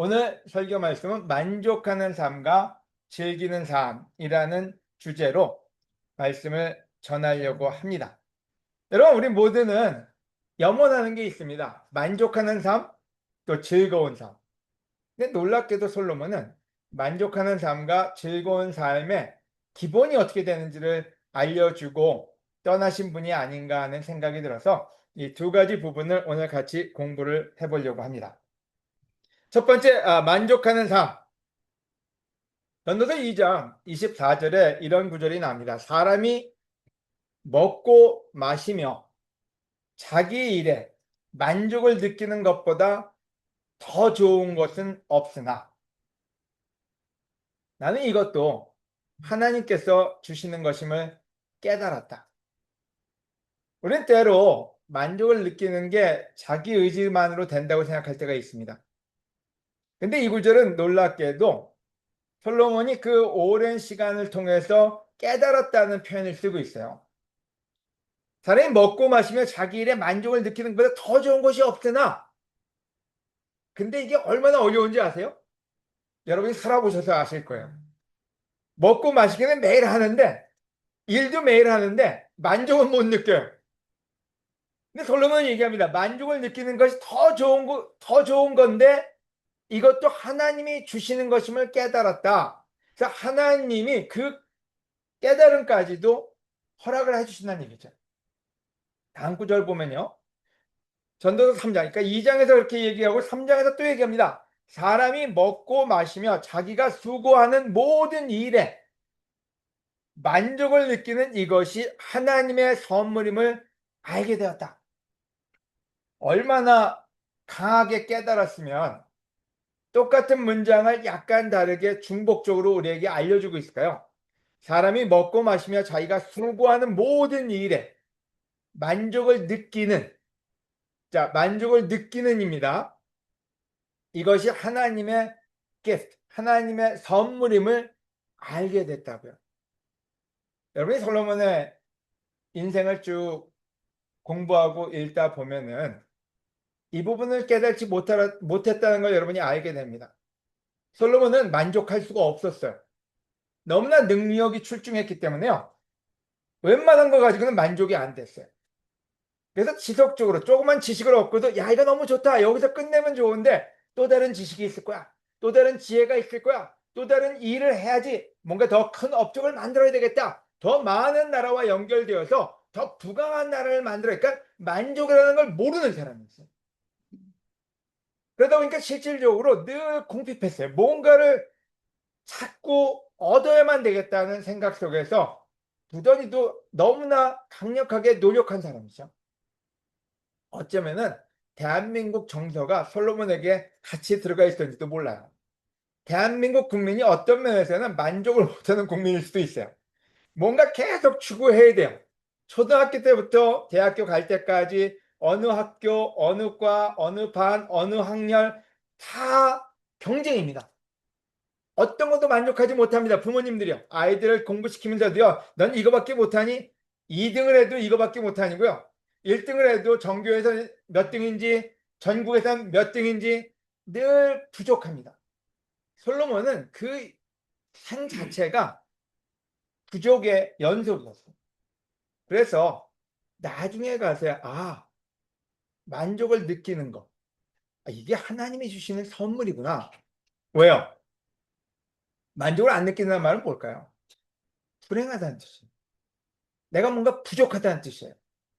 오늘 설교 말씀은 만족하는 삶과 즐기는 삶이라는 주제로 말씀을 전하려고 합니다. 여러분, 우리 모두는 염원하는 게 있습니다. 만족하는 삶, 또 즐거운 삶. 근데 놀랍게도 솔로몬은 만족하는 삶과 즐거운 삶의 기본이 어떻게 되는지를 알려주고 떠나신 분이 아닌가 하는 생각이 들어서 이 두 가지 부분을 오늘 같이 공부를 해보려고 합니다. 첫 번째, 만족하는 삶. 전도서 2장 24절에 이런 구절이 나옵니다. 사람이 먹고 마시며 자기 일에 만족을 느끼는 것보다 더 좋은 것은 없으나 나는 이것도 하나님께서 주시는 것임을 깨달았다. 우린 때로 만족을 느끼는 게 자기 의지만으로 된다고 생각할 때가 있습니다. 근데 이 구절은 놀랍게도 솔로몬이 그 오랜 시간을 통해서 깨달았다는 표현을 쓰고 있어요. 사람이 먹고 마시며 자기 일에 만족을 느끼는 것보다 더 좋은 것이 없으나, 근데 이게 얼마나 어려운지 아세요? 여러분이 살아보셔서 아실 거예요. 먹고 마시기는 매일 하는데, 일도 매일 하는데 만족은 못 느껴요. 근데 솔로몬은 얘기합니다. 만족을 느끼는 것이 더 좋은 건데 이것도 하나님이 주시는 것임을 깨달았다. 그래서 하나님이 그 깨달음까지도 허락을 해주신다는 얘기죠. 다음 구절 보면요. 전도서 3장, 그러니까 2장에서 그렇게 얘기하고 3장에서 또 얘기합니다. 사람이 먹고 마시며 자기가 수고하는 모든 일에 만족을 느끼는 이것이 하나님의 선물임을 알게 되었다. 얼마나 강하게 깨달았으면 똑같은 문장을 약간 다르게 중복적으로 우리에게 알려주고 있을까요? 사람이 먹고 마시며 자기가 수고하는 모든 일에 만족을 느끼는, 자, 만족을 느끼는입니다. 이것이 하나님의 gift, 하나님의 선물임을 알게 됐다고요. 여러분이 솔로몬의 인생을 쭉 공부하고 읽다 보면은 이 부분을 깨닫지 못했다는 걸 여러분이 알게 됩니다. 솔로몬은 만족할 수가 없었어요. 너무나 능력이 출중했기 때문에요. 웬만한 거 가지고는 만족이 안 됐어요. 그래서 지속적으로 조그만 지식을 얻고도 야, 이거 너무 좋다. 여기서 끝내면 좋은데 또 다른 지식이 있을 거야. 또 다른 지혜가 있을 거야. 또 다른 일을 해야지. 뭔가 더 큰 업적을 만들어야 되겠다. 더 많은 나라와 연결되어서 더 부강한 나라를 만들어야, 그러니까 만족이라는 걸 모르는 사람이었어요. 그러다 보니까 실질적으로 늘 궁핍했어요. 뭔가를 자꾸 얻어야만 되겠다는 생각 속에서 부더니도 너무나 강력하게 노력한 사람이죠. 어쩌면은 대한민국 정서가 솔로몬에게 같이 들어가 있었는지도 몰라요. 대한민국 국민이 어떤 면에서는 만족을 못하는 국민일 수도 있어요. 뭔가 계속 추구해야 돼요. 초등학교 때부터 대학교 갈 때까지 어느 학교, 어느 과, 어느 반, 어느 학년 다 경쟁입니다. 어떤 것도 만족하지 못합니다. 부모님들이요. 아이들을 공부시키면서도요. 넌 이거밖에 못하니? 2등을 해도 이거밖에 못하니고요. 1등을 해도 전교에서 몇 등인지 전국에서 몇 등인지 늘 부족합니다. 솔로몬은 그 생 자체가 부족의 연속이었어요. 그래서 나중에 가서 만족을 느끼는 거. 이게 하나님이 주시는 선물이구나. 왜요? 만족을 안 느낀다는 말은 뭘까요? 불행하다는 뜻이에요. 내가 뭔가 부족하다는 뜻이에요.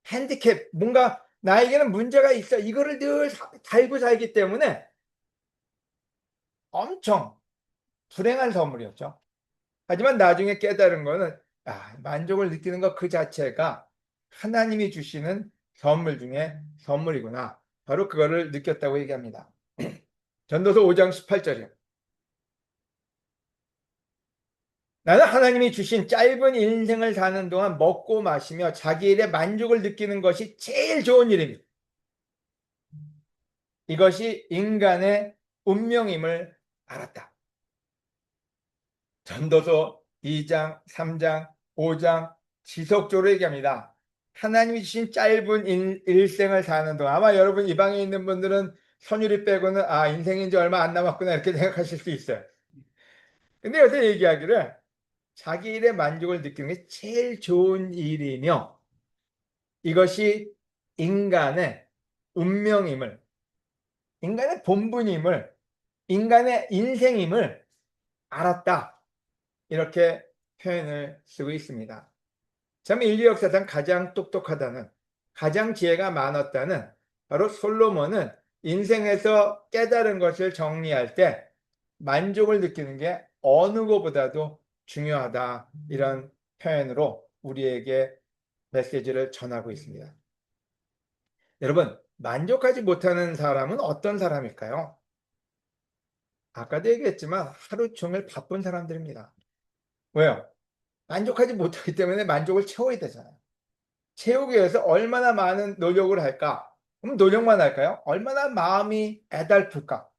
핸디캡, 뭔가 나에게는 문제가 있어. 이거를 늘 달고 살기 때문에 엄청 불행한 선물이었죠. 하지만 나중에 깨달은 거는 만족을 느끼는 것 그 자체가 하나님이 주시는 선물 중에 선물이구나. 바로 그거를 느꼈다고 얘기합니다. 전도서 5장 18절이요. 나는 하나님이 주신 짧은 인생을 사는 동안 먹고 마시며 자기 일에 만족을 느끼는 것이 제일 좋은 일입니다. 이것이 인간의 운명임을 알았다. 전도서 2장, 3장, 5장 지속적으로 얘기합니다. 하나님이 주신 짧은 일생을 사는 동안, 아마 여러분 이 방에 있는 분들은 선율이 빼고는 인생이 이제 얼마 안 남았구나 이렇게 생각하실 수 있어요. 근데 여기서 얘기하기를 자기 일에 만족을 느끼는 게 제일 좋은 일이며 이것이 인간의 운명임을, 인간의 본분임을, 인간의 인생임을 알았다. 이렇게 표현을 쓰고 있습니다. 참 인류 역사상 가장 똑똑하다는, 가장 지혜가 많았다는 바로 솔로몬은 인생에서 깨달은 것을 정리할 때 만족을 느끼는 게 어느 것보다도 중요하다. 이런 표현으로 우리에게 메시지를 전하고 있습니다. 여러분, 만족하지 못하는 사람은 어떤 사람일까요? 아까도 얘기했지만 하루 종일 바쁜 사람들입니다. 왜요? 만족하지 못하기 때문에 만족을 채워야 되잖아요. 채우기 위해서 얼마나 많은 노력을 할까? 그럼 노력만 할까요? 얼마나 마음이 애달플까?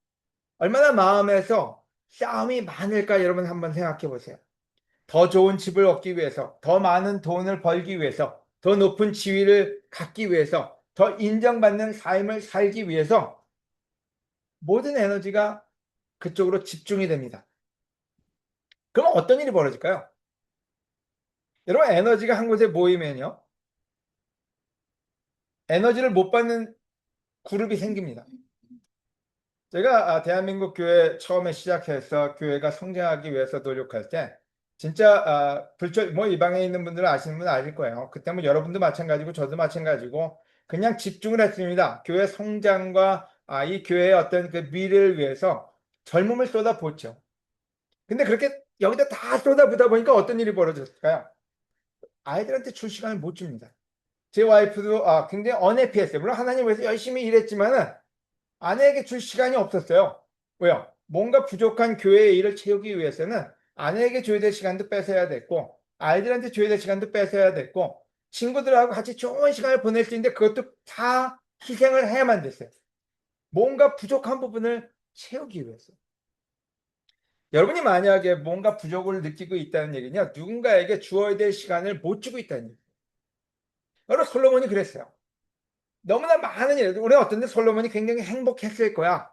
얼마나 마음에서 싸움이 많을까? 여러분 한번 생각해 보세요. 더 좋은 집을 얻기 위해서, 더 많은 돈을 벌기 위해서, 더 높은 지위를 갖기 위해서, 더 인정받는 삶을 살기 위해서 모든 에너지가 그쪽으로 집중이 됩니다. 그럼 어떤 일이 벌어질까요? 여러분 에너지가 한 곳에 모이면요. 에너지를 못 받는 그룹이 생깁니다. 제가 대한민국 교회 처음에 시작해서 교회가 성장하기 위해서 노력할 때 진짜 이 방에 있는 분들은 아시는 분은 아실 거예요. 그때 뭐 여러분도 마찬가지고 저도 마찬가지고 그냥 집중을 했습니다. 교회 성장과 이 교회의 어떤 그 미래를 위해서 젊음을 쏟아붓죠. 근데 그렇게 여기다 다 쏟아부다 보니까 어떤 일이 벌어졌을까요? 아이들한테 줄 시간을 못 줍니다. 제 와이프도 굉장히 언해피했어요. 물론 하나님 위해서 열심히 일했지만은 아내에게 줄 시간이 없었어요. 왜요? 뭔가 부족한 교회의 일을 채우기 위해서는 아내에게 줘야 될 시간도 뺏어야 됐고 아이들한테 줘야 될 시간도 뺏어야 됐고 친구들하고 같이 좋은 시간을 보낼 수 있는데 그것도 다 희생을 해야만 됐어요. 뭔가 부족한 부분을 채우기 위해서. 여러분이 만약에 뭔가 부족을 느끼고 있다는 얘기냐, 누군가에게 주어야 될 시간을 못 주고 있다는 얘기예요. 여러분 솔로몬이 그랬어요. 너무나 많은 일, 우리 어떤데 솔로몬이 굉장히 행복했을 거야.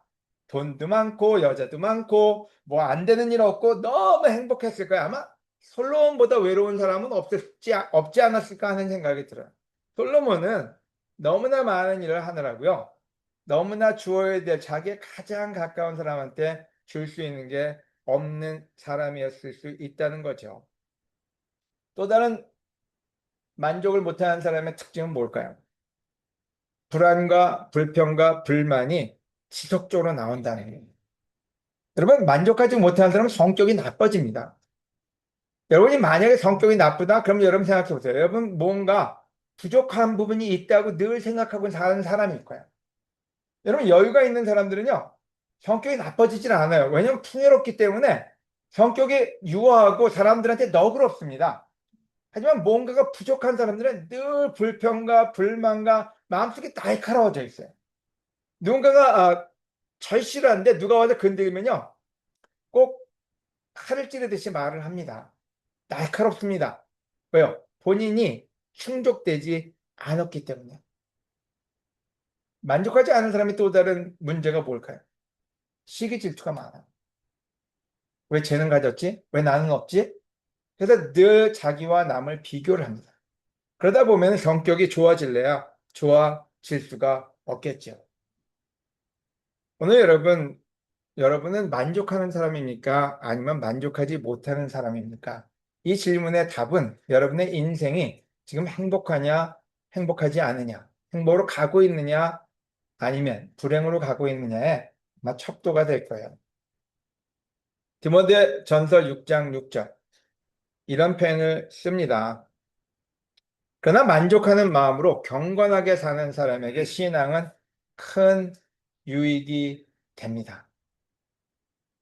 돈도 많고 여자도 많고 뭐 안 되는 일 없고 너무 행복했을 거야. 아마 솔로몬보다 외로운 사람은 없지 않았을까 하는 생각이 들어요. 솔로몬은 너무나 많은 일을 하느라고요. 너무나 주어야 될 자기의 가장 가까운 사람한테 줄 수 있는 게 없는 사람이었을 수 있다는 거죠. 또 다른 만족을 못하는 사람의 특징은 뭘까요? 불안과 불평과 불만이 지속적으로 나온다는 거예요. 여러분, 만족하지 못하는 사람은 성격이 나빠집니다. 여러분이 만약에 성격이 나쁘다? 그럼 여러분 생각해 보세요. 여러분 뭔가 부족한 부분이 있다고 늘 생각하고 사는 사람일 거예요. 여러분 여유가 있는 사람들은요. 성격이 나빠지질 않아요. 왜냐하면 풍요롭기 때문에 성격이 유하고 사람들한테 너그럽습니다. 하지만 뭔가가 부족한 사람들은 늘 불평과 불만과 마음속이 날카로워져 있어요. 누군가가 절실한데 누가 와서 건드리면요. 꼭 칼을 찌르듯이 말을 합니다. 날카롭습니다. 왜요? 본인이 충족되지 않았기 때문에. 만족하지 않은 사람이 또 다른 문제가 뭘까요? 시기 질투가 많아요. 왜 쟤는 가졌지? 왜 나는 없지? 그래서 늘 자기와 남을 비교를 합니다. 그러다 보면 성격이 좋아질래야 좋아질 수가 없겠죠. 오늘 여러분은 만족하는 사람입니까? 아니면 만족하지 못하는 사람입니까? 이 질문의 답은 여러분의 인생이 지금 행복하냐, 행복하지 않으냐, 행복으로 가고 있느냐, 아니면 불행으로 가고 있느냐에 아마 척도가 될 거예요. 디모데 전서 6장 6절 이런 표현을 씁니다. 그러나 만족하는 마음으로 경건하게 사는 사람에게 신앙은 큰 유익이 됩니다.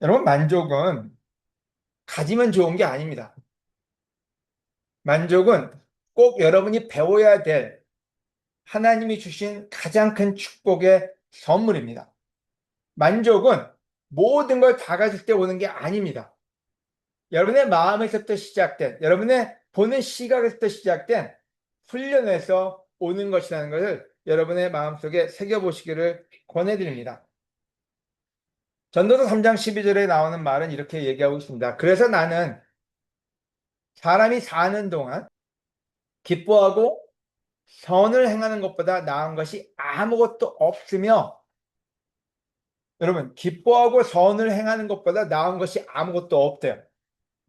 여러분, 만족은 가지면 좋은 게 아닙니다. 만족은 꼭 여러분이 배워야 될 하나님이 주신 가장 큰 축복의 선물입니다. 만족은 모든 걸 다 가질 때 오는 게 아닙니다. 여러분의 마음에서부터 시작된, 여러분의 보는 시각에서부터 시작된 훈련에서 오는 것이라는 것을 여러분의 마음속에 새겨보시기를 권해드립니다. 전도서 3장 12절에 나오는 말은 이렇게 얘기하고 있습니다. 그래서 나는 사람이 사는 동안 기뻐하고 선을 행하는 것보다 나은 것이 아무것도 없으며, 여러분, 기뻐하고 선을 행하는 것보다 나은 것이 아무것도 없대요.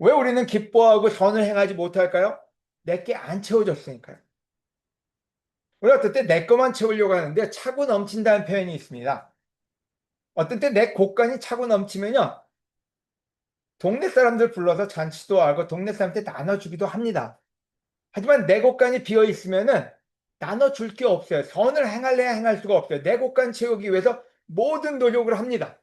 왜 우리는 기뻐하고 선을 행하지 못할까요? 내게 안 채워졌으니까요. 우리가 어떨 때 내 것만 채우려고 하는데 차고 넘친다는 표현이 있습니다. 어떤 때 내 곳간이 차고 넘치면요, 동네 사람들 불러서 잔치도 하고 동네 사람한테 나눠주기도 합니다. 하지만 내 곳간이 비어 있으면은 나눠줄 게 없어요. 선을 행할래야 행할 수가 없어요. 내 곳간 채우기 위해서 모든 노력을 합니다.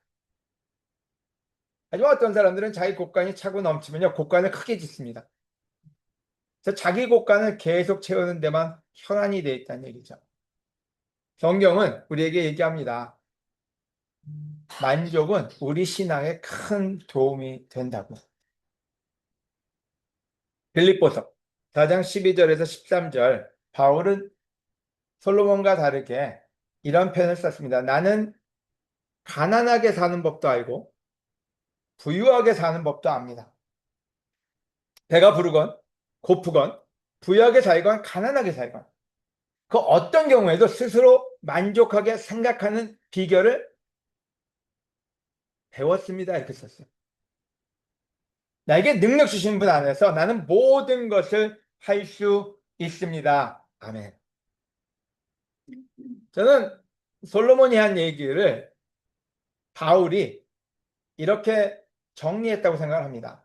하지만 어떤 사람들은 자기 곳간이 차고 넘치면요, 곳간을 크게 짓습니다. 그래서 자기 곳간을 계속 채우는 데만 혈안이 되어 있다는 얘기죠. 성경은 우리에게 얘기합니다. 만족은 우리 신앙에 큰 도움이 된다고. 빌립보서 4장 12절에서 13절, 바울은 솔로몬과 다르게 이런 표현을 썼습니다. 나는 가난하게 사는 법도 알고 부유하게 사는 법도 압니다. 배가 부르건 고프건 부유하게 살건 가난하게 살건 그 어떤 경우에도 스스로 만족하게 생각하는 비결을 배웠습니다. 이렇게 썼어요. 나에게 능력 주신 분 안에서 나는 모든 것을 할 수 있습니다. 아멘. 저는 솔로몬이 한 얘기를 바울이 이렇게 정리했다고 생각을 합니다.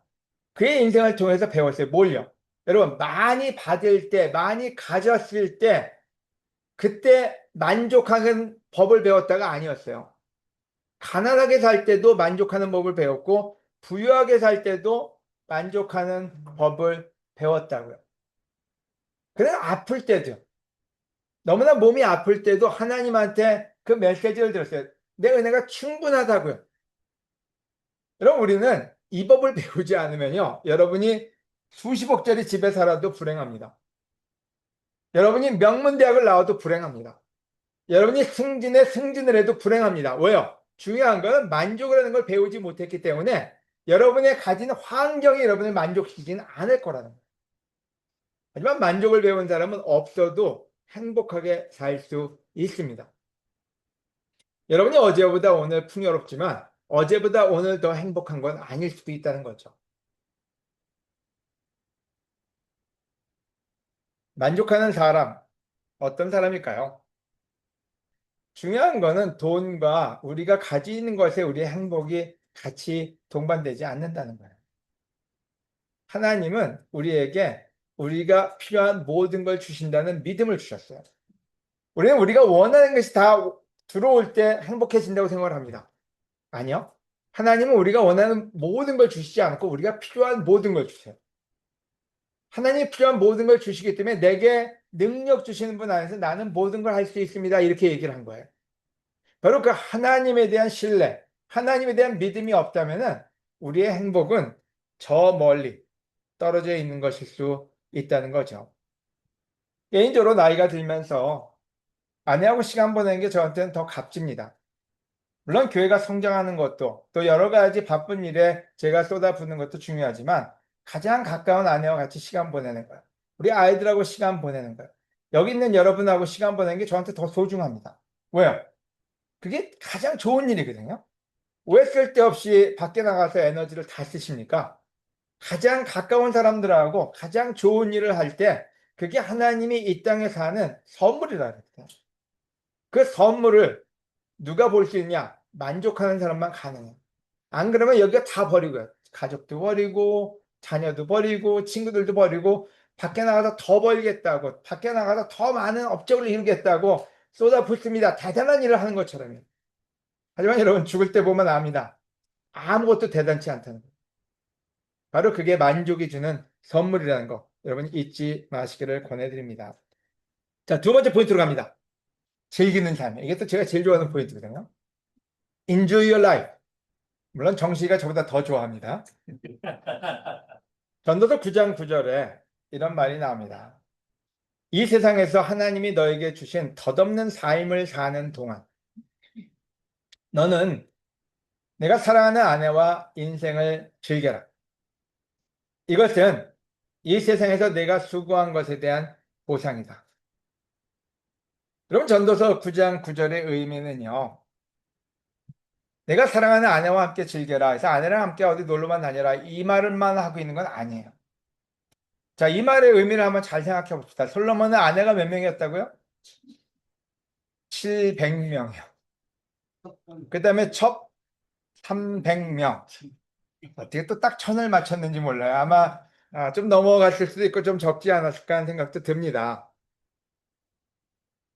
그의 인생을 통해서 배웠어요. 뭘요? 여러분, 많이 받을 때, 많이 가졌을 때, 그때 만족하는 법을 배웠다가 아니었어요. 가난하게 살 때도 만족하는 법을 배웠고, 부유하게 살 때도 만족하는 법을 배웠다고요. 그래서 아플 때도, 너무나 몸이 아플 때도 하나님한테 그 메시지를 들었어요. 내 은혜가 충분하다고요. 여러분, 우리는 이 법을 배우지 않으면요, 여러분이 수십억짜리 집에 살아도 불행합니다. 여러분이 명문대학을 나와도 불행합니다. 여러분이 승진에 승진을 해도 불행합니다. 왜요? 중요한 건 만족을 하는 걸 배우지 못했기 때문에 여러분의 가진 환경이 여러분을 만족시키지는 않을 거라는 거예요. 하지만 만족을 배운 사람은 없어도 행복하게 살 수 있습니다. 여러분이 어제보다 오늘 풍요롭지만 어제보다 오늘 더 행복한 건 아닐 수도 있다는 거죠. 만족하는 사람, 어떤 사람일까요? 중요한 거는 돈과 우리가 가지는 것에 우리의 행복이 같이 동반되지 않는다는 거예요. 하나님은 우리에게 우리가 필요한 모든 걸 주신다는 믿음을 주셨어요. 우리는 우리가 원하는 것이 다 들어올 때 행복해진다고 생각을 합니다. 아니요. 하나님은 우리가 원하는 모든 걸 주시지 않고 우리가 필요한 모든 걸 주세요. 하나님이 필요한 모든 걸 주시기 때문에 내게 능력 주시는 분 안에서 나는 모든 걸 할 수 있습니다. 이렇게 얘기를 한 거예요. 바로 그 하나님에 대한 신뢰, 하나님에 대한 믿음이 없다면 우리의 행복은 저 멀리 떨어져 있는 것일 수 있다는 거죠. 개인적으로 나이가 들면서 아내하고 시간 보내는 게 저한테는 더 값집니다. 물론 교회가 성장하는 것도 또 여러 가지 바쁜 일에 제가 쏟아붓는 것도 중요하지만 가장 가까운 아내와 같이 시간 보내는 거예요. 우리 아이들하고 시간 보내는 거예요. 여기 있는 여러분하고 시간 보내는 게 저한테 더 소중합니다. 왜요? 그게 가장 좋은 일이거든요. 왜 쓸데없이 밖에 나가서 에너지를 다 쓰십니까? 가장 가까운 사람들하고 가장 좋은 일을 할 때 그게 하나님이 이 땅에 사는 선물이라 그랬어요. 그 선물을 누가 볼 수 있냐? 만족하는 사람만 가능해요. 안 그러면 여기가 다 버리고요. 가족도 버리고 자녀도 버리고 친구들도 버리고 밖에 나가서 더 벌겠다고 밖에 나가서 더 많은 업적을 이루겠다고 쏟아붓습니다. 대단한 일을 하는 것처럼요. 하지만 여러분 죽을 때 보면 압니다. 아무것도 대단치 않다는 거. 바로 그게 만족이 주는 선물이라는 거 여러분 잊지 마시기를 권해드립니다. 자, 두 번째 포인트로 갑니다. 즐기는 삶. 이게 또 제가 제일 좋아하는 포인트거든요. Enjoy your life. 물론 정식이가 저보다 더 좋아합니다. 전도서 9장 9절에 이런 말이 나옵니다. 이 세상에서 하나님이 너에게 주신 덧없는 삶을 사는 동안 너는 내가 사랑하는 아내와 인생을 즐겨라. 이것은 이 세상에서 내가 수고한 것에 대한 보상이다. 여러분, 전도서 9장 9절의 의미는요, 내가 사랑하는 아내와 함께 즐겨라 해서 아내랑 함께 어디 놀러만 다녀라 이 말만 하고 있는 건 아니에요. 자, 이 말의 의미를 한번 잘 생각해 봅시다. 솔로몬은 아내가 몇 명이었다고요? 700명이요. 그 다음에 첩 300명. 어떻게 또 딱 천을 맞췄는지 몰라요. 아마 좀 넘어갔을 수도 있고 좀 적지 않았을까 하는 생각도 듭니다.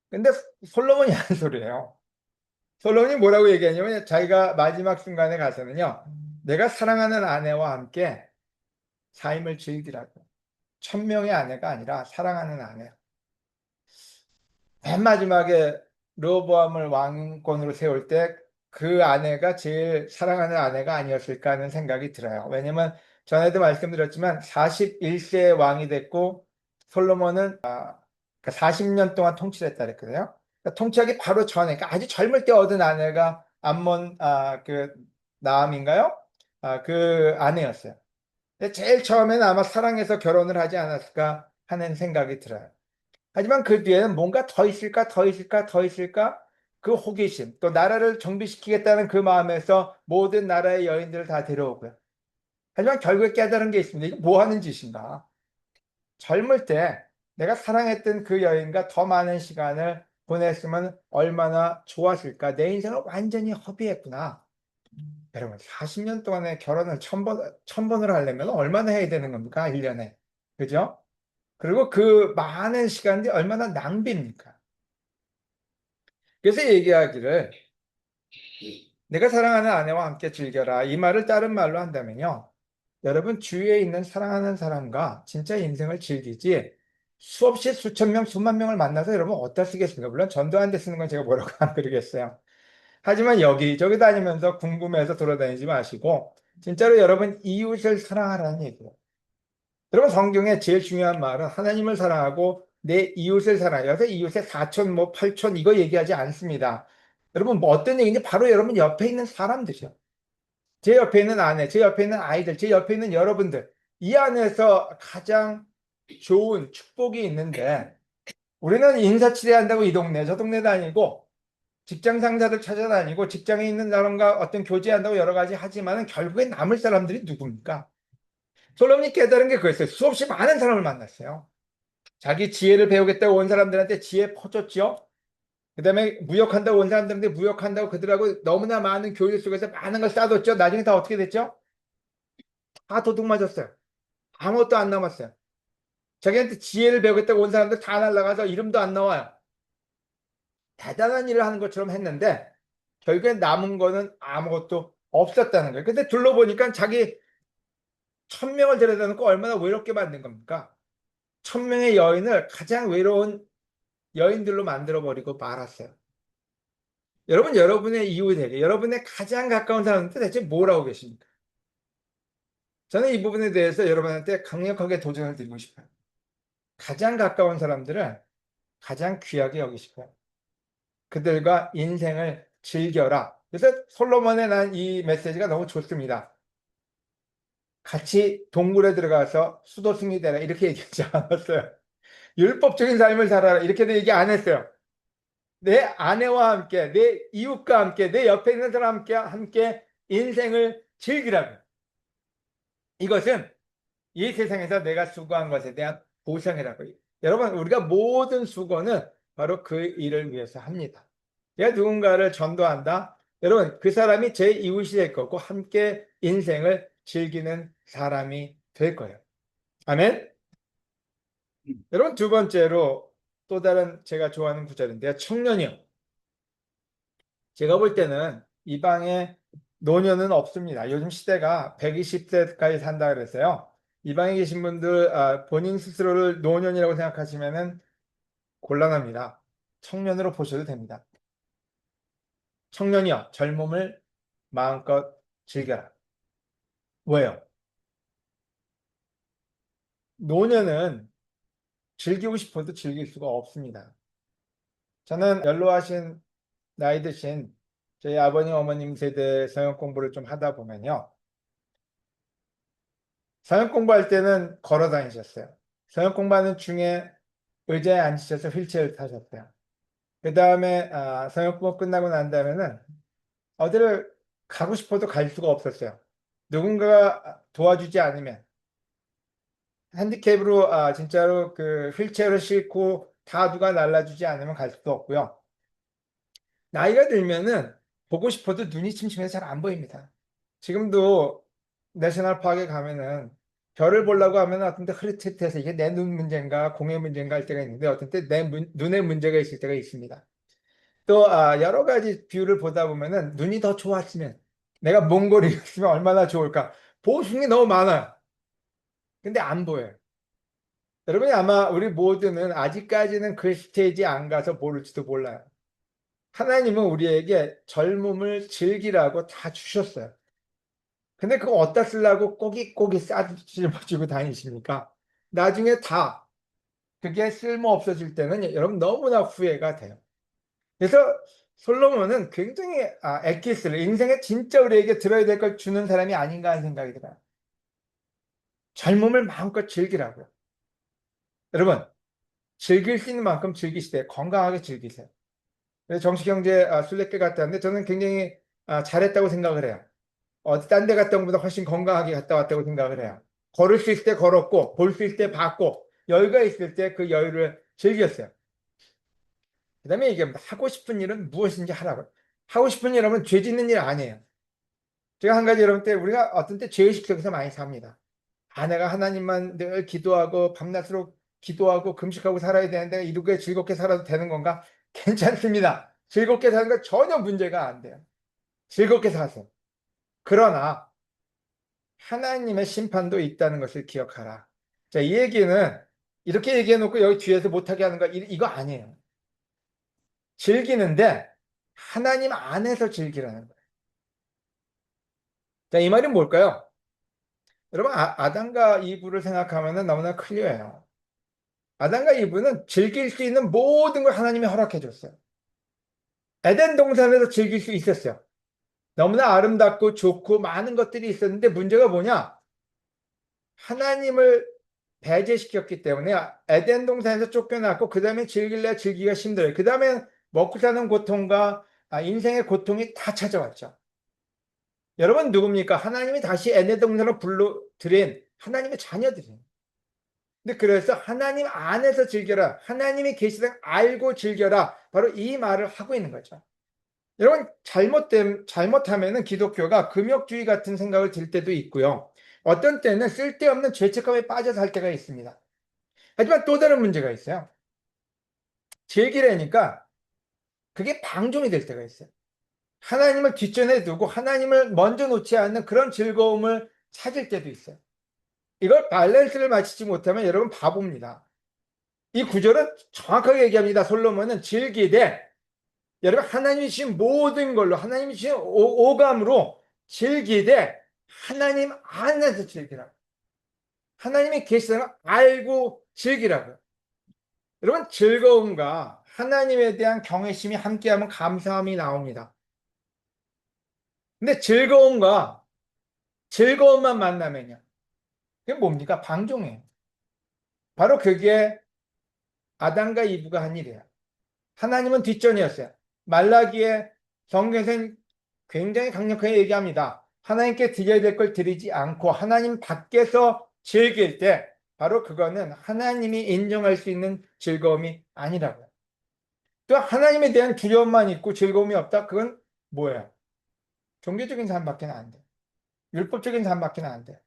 근데 솔로몬이 하는 소리예요. 솔로몬이 뭐라고 얘기하냐면 자기가 마지막 순간에 가서는요. 내가 사랑하는 아내와 함께 삶을 즐기라고. 1000명의 아내가 아니라 사랑하는 아내. 맨 마지막에 르호보암을 왕권으로 세울 때 그 아내가 제일 사랑하는 아내가 아니었을까 하는 생각이 들어요. 왜냐면 전에도 말씀드렸지만 41세에 왕이 됐고 솔로몬은 40년 동안 통치를 했다 그랬거든요. 그러니까 통치하기 바로 전에, 그러니까 아주 젊을 때 얻은 아내가 암몬 그 나암인가요? 그 아내였어요. 근데 제일 처음에는 아마 사랑해서 결혼을 하지 않았을까 하는 생각이 들어요. 하지만 그 뒤에는 뭔가 더 있을까, 더 있을까, 더 있을까? 그 호기심, 또 나라를 정비시키겠다는 그 마음에서 모든 나라의 여인들을 다 데려오고요. 하지만 결국에 깨달은 게 있습니다. 이거 뭐 하는 짓인가? 젊을 때 내가 사랑했던 그 여인과 더 많은 시간을 보냈으면 얼마나 좋았을까? 내 인생을 완전히 허비했구나. 여러분, 40년 동안에 결혼을 1000번을 하려면 얼마나 해야 되는 겁니까? 1년에. 그죠? 그리고 그 많은 시간이 얼마나 낭비입니까? 그래서 얘기하기를 내가 사랑하는 아내와 함께 즐겨라. 이 말을 다른 말로 한다면요. 여러분 주위에 있는 사랑하는 사람과 진짜 인생을 즐기지 수없이 수천 명, 수만 명을 만나서 여러분 어디다 쓰겠습니까? 물론 전도하는 데 쓰는 건 제가 뭐라고 안 그러겠어요. 하지만 여기저기 다니면서 궁금해서 돌아다니지 마시고 진짜로 여러분 이웃을 사랑하라는 얘기예요. 여러분 성경에 제일 중요한 말은 하나님을 사랑하고 내 이웃을 사랑해요. 그래서 이웃의 사촌 뭐 팔촌 이거 얘기하지 않습니다. 여러분 뭐 어떤 얘기인지 바로 여러분 옆에 있는 사람들이죠. 제 옆에 있는 아내, 제 옆에 있는 아이들, 제 옆에 있는 여러분들 이 안에서 가장 좋은 축복이 있는데 우리는 인사치레한다고 이 동네 저 동네 다니고 직장 상사들 찾아다니고 직장에 있는 사람과 어떤 교제한다고 여러 가지 하지만은 결국에 남을 사람들이 누굽니까? 솔로몬이 깨달은 게 그랬어요. 수없이 많은 사람을 만났어요. 자기 지혜를 배우겠다고 온 사람들한테 지혜 퍼줬죠. 그 다음에 무역한다고 온 사람들한테 무역한다고 그들하고 너무나 많은 교류 속에서 많은 걸 쌓아뒀죠. 나중에 다 어떻게 됐죠? 다 도둑 맞았어요. 아무것도 안 남았어요. 자기한테 지혜를 배우겠다고 온 사람들 다 날라가서 이름도 안 나와요. 대단한 일을 하는 것처럼 했는데 결국에 남은 거는 아무것도 없었다는 거예요. 근데 둘러보니까 자기 1000명을 데려다 놓고 얼마나 외롭게 만든 겁니까? 1000명의 여인을 가장 외로운 여인들로 만들어버리고 말았어요. 여러분, 여러분의 이웃에게, 여러분의 가장 가까운 사람한테 대체 뭘 하고 계십니까? 저는 이 부분에 대해서 여러분한테 강력하게 도전을 드리고 싶어요. 가장 가까운 사람들은 가장 귀하게 여기시고요. 그들과 인생을 즐겨라. 그래서 솔로몬의 난 이 메시지가 너무 좋습니다. 같이 동굴에 들어가서 수도승이 되라. 이렇게 얘기하지 않았어요. 율법적인 삶을 살아라. 이렇게도 얘기 안 했어요. 내 아내와 함께, 내 이웃과 함께, 내 옆에 있는 사람과 함께 인생을 즐기라고. 이것은 이 세상에서 내가 수고한 것에 대한 보상이라고. 여러분, 우리가 모든 수고는 바로 그 일을 위해서 합니다. 내가 누군가를 전도한다. 여러분, 그 사람이 제 이웃이 될 거고 함께 인생을 즐기는 사람이 될 거예요. 아멘. 여러분, 두 번째로 또 다른 제가 좋아하는 구절인데요. 청년이요. 제가 볼 때는 이 방에 노년은 없습니다. 요즘 시대가 120세까지 산다 그랬어요. 이 방에 계신 분들 본인 스스로를 노년이라고 생각하시면 곤란합니다. 청년으로 보셔도 됩니다. 청년이여 젊음을 마음껏 즐겨라. 왜요? 노년은 즐기고 싶어도 즐길 수가 없습니다. 저는 연로하신 나이 드신 저희 아버님, 어머님 세대 성역 공부를 좀 하다 보면요. 성역 공부할 때는 걸어 다니셨어요. 성역 공부하는 중에 의자에 앉으셔서 휠체어를 타셨대요. 그 다음에 성역 공부 끝나고 난 다음에는 어디를 가고 싶어도 갈 수가 없었어요. 누군가가 도와주지 않으면 핸디캡으로 진짜로 그 휠체어를 싣고 다 누가 날라주지 않으면 갈 수도 없고요. 나이가 들면은 보고 싶어도 눈이 침침해서 잘 안 보입니다. 지금도 내셔널 파크에 가면은 별을 보려고 하면 어떤 때 흐릿흐릿해서 이게 내 눈 문제인가 공의 문제인가 할 때가 있는데 어떤 때 내 눈에 문제가 있을 때가 있습니다. 또 여러 가지 뷰를 보다 보면은 눈이 더 좋았으면 내가 몽골에 있으면 얼마나 좋을까. 보고 싶은 게 너무 많아요. 근데 안 보여요. 여러분이 아마 우리 모두는 아직까지는 그 스테이지 안 가서 모를지도 몰라요. 하나님은 우리에게 젊음을 즐기라고 다 주셨어요. 근데 그거 어디다 쓰려고 꼬깃꼬깃 싸집어지고 다니십니까? 나중에 다 그게 쓸모 없어질 때는 여러분 너무나 후회가 돼요. 그래서 솔로몬은 굉장히 엑기스를 인생에 진짜 우리에게 들어야 될 걸 주는 사람이 아닌가 하는 생각이 들어요. 젊음을 마음껏 즐기라고요. 여러분 즐길 수 있는 만큼 즐기시되 건강하게 즐기세요. 그래서 정치경제 순례길 갔다 왔는데 저는 굉장히 잘했다고 생각을 해요. 어디 딴 데 갔다 온 것보다 훨씬 건강하게 갔다 왔다고 생각을 해요. 걸을 수 있을 때 걸었고 볼 수 있을 때 봤고 여유가 있을 때 그 여유를 즐겼어요. 그 다음에 이게 하고 싶은 일은 무엇인지 하라고. 하고 싶은 일은 죄 짓는 일 아니에요. 제가 한 가지 여러분 때 우리가 어떤 때 죄의식 속에서 많이 삽니다. 내가 하나님만 늘 기도하고 밤낮으로 기도하고 금식하고 살아야 되는데 이렇게 즐겁게 살아도 되는 건가? 괜찮습니다. 즐겁게 사는 건 전혀 문제가 안 돼요. 즐겁게 사세요. 그러나 하나님의 심판도 있다는 것을 기억하라. 자, 이 얘기는 이렇게 얘기해 놓고 여기 뒤에서 못하게 하는 거 이거 아니에요. 즐기는데 하나님 안에서 즐기라는 거예요. 자, 이 말은 뭘까요? 여러분 아담과 이브를 생각하면 너무나 클리어해요. 아담과 이브는 즐길 수 있는 모든 걸 하나님이 허락해 줬어요. 에덴 동산에서 즐길 수 있었어요. 너무나 아름답고 좋고 많은 것들이 있었는데 문제가 뭐냐? 하나님을 배제시켰기 때문에 에덴 동산에서 쫓겨났고 그 다음에 즐길래 즐기기가 힘들어요. 그 다음에 먹고 사는 고통과 인생의 고통이 다 찾아왔죠. 여러분 누굽니까? 하나님이 다시 에덴 동산으로 불러들인 하나님의 자녀들이에요. 근데 그래서 하나님 안에서 즐겨라. 하나님이 계시다 알고 즐겨라. 바로 이 말을 하고 있는 거죠. 여러분 잘못하면은 기독교가 금욕주의 같은 생각을 들 때도 있고요. 어떤 때는 쓸데없는 죄책감에 빠져 살 때가 있습니다. 하지만 또 다른 문제가 있어요. 즐기려니까 그게 방종이 될 때가 있어요. 하나님을 뒷전에 두고 하나님을 먼저 놓지 않는 그런 즐거움을 찾을 때도 있어요. 이걸 밸런스를 맞추지 못하면 여러분 바보입니다. 이 구절은 정확하게 얘기합니다. 솔로몬은 즐기되 여러분 하나님이 주신 모든 걸로 하나님이 주신 오감으로 즐기되 하나님 안에서 즐기라고. 하나님이 계시다는 걸 알고 즐기라고요. 여러분 즐거움과 하나님에 대한 경외심이 함께하면 감사함이 나옵니다. 근데 즐거움만 만나면요. 그게 뭡니까? 방종이에요. 바로 그게 아담과 이브가 한 일이에요. 하나님은 뒷전이었어요. 말라기에 성경에서는 굉장히 강력하게 얘기합니다. 하나님께 드려야 될 걸 드리지 않고 하나님 밖에서 즐길 때 바로 그거는 하나님이 인정할 수 있는 즐거움이 아니라고요. 또 하나님에 대한 두려움만 있고 즐거움이 없다? 그건 뭐예요? 종교적인 삶밖에 안 돼. 율법적인 삶밖에 안 돼.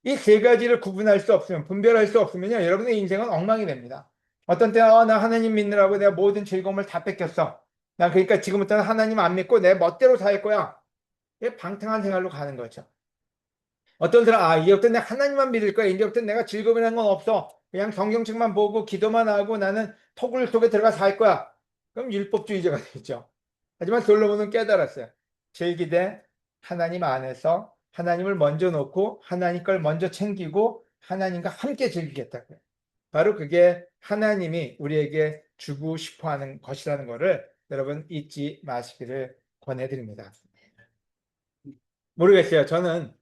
이 세 가지를 구분할 수 없으면, 분별할 수 없으면요, 여러분의 인생은 엉망이 됩니다. 어떤 때는, 나 하나님 믿느라고 내가 모든 즐거움을 다 뺏겼어. 나 그러니까 지금부터는 하나님 안 믿고 내 멋대로 살 거야. 이게 방탕한 생활로 가는 거죠. 어떤 사람, 이제부터 내가 하나님만 믿을 거야. 이제부터 내가 즐거움이라는 건 없어. 그냥 성경책만 보고 기도만 하고 나는 토굴 속에 들어가 살 거야. 그럼 율법주의자가 되죠. 하지만 솔로몬은 깨달았어요. 즐기되 하나님 안에서 하나님을 먼저 놓고 하나님 걸 먼저 챙기고 하나님과 함께 즐기겠다고요. 바로 그게 하나님이 우리에게 주고 싶어 하는 것이라는 것을 여러분 잊지 마시기를 권해드립니다. 모르겠어요. 저는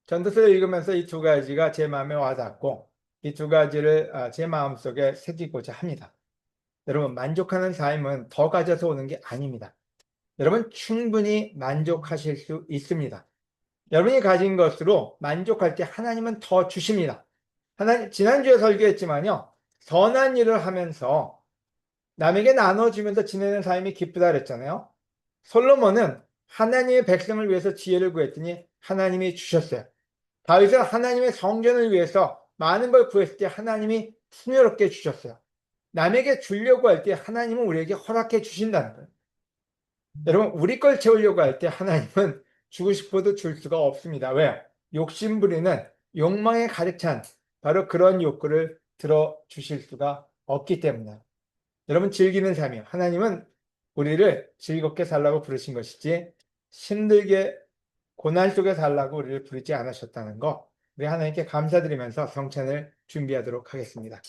전도서를 읽으면서 이 두 가지가 제 마음에 와닿고 이 두 가지를 제 마음속에 새기고자 합니다. 여러분, 만족하는 삶은 더 가져서 오는 게 아닙니다. 여러분, 충분히 만족하실 수 있습니다. 여러분이 가진 것으로 만족할 때 하나님은 더 주십니다. 지난주에 설교했지만요, 선한 일을 하면서 남에게 나눠주면서 지내는 삶이 기쁘다 그랬잖아요. 솔로몬은 하나님의 백성을 위해서 지혜를 구했더니 하나님이 주셨어요. 다윗은 하나님의 성전을 위해서 많은 걸 구했을 때 하나님이 풍요롭게 주셨어요. 남에게 주려고 할 때 하나님은 우리에게 허락해 주신다는 거예요. 여러분, 우리 걸 채우려고 할 때 하나님은 주고 싶어도 줄 수가 없습니다. 왜요? 욕심부리는 욕망에 가득 찬 바로 그런 욕구를 들어주실 수가 없기 때문에. 여러분, 즐기는 삶이요. 하나님은 우리를 즐겁게 살라고 부르신 것이지 힘들게 고난 속에 살라고 우리를 부르지 않으셨다는 거, 우리 하나님께 감사드리면서 성찬을 준비하도록 하겠습니다.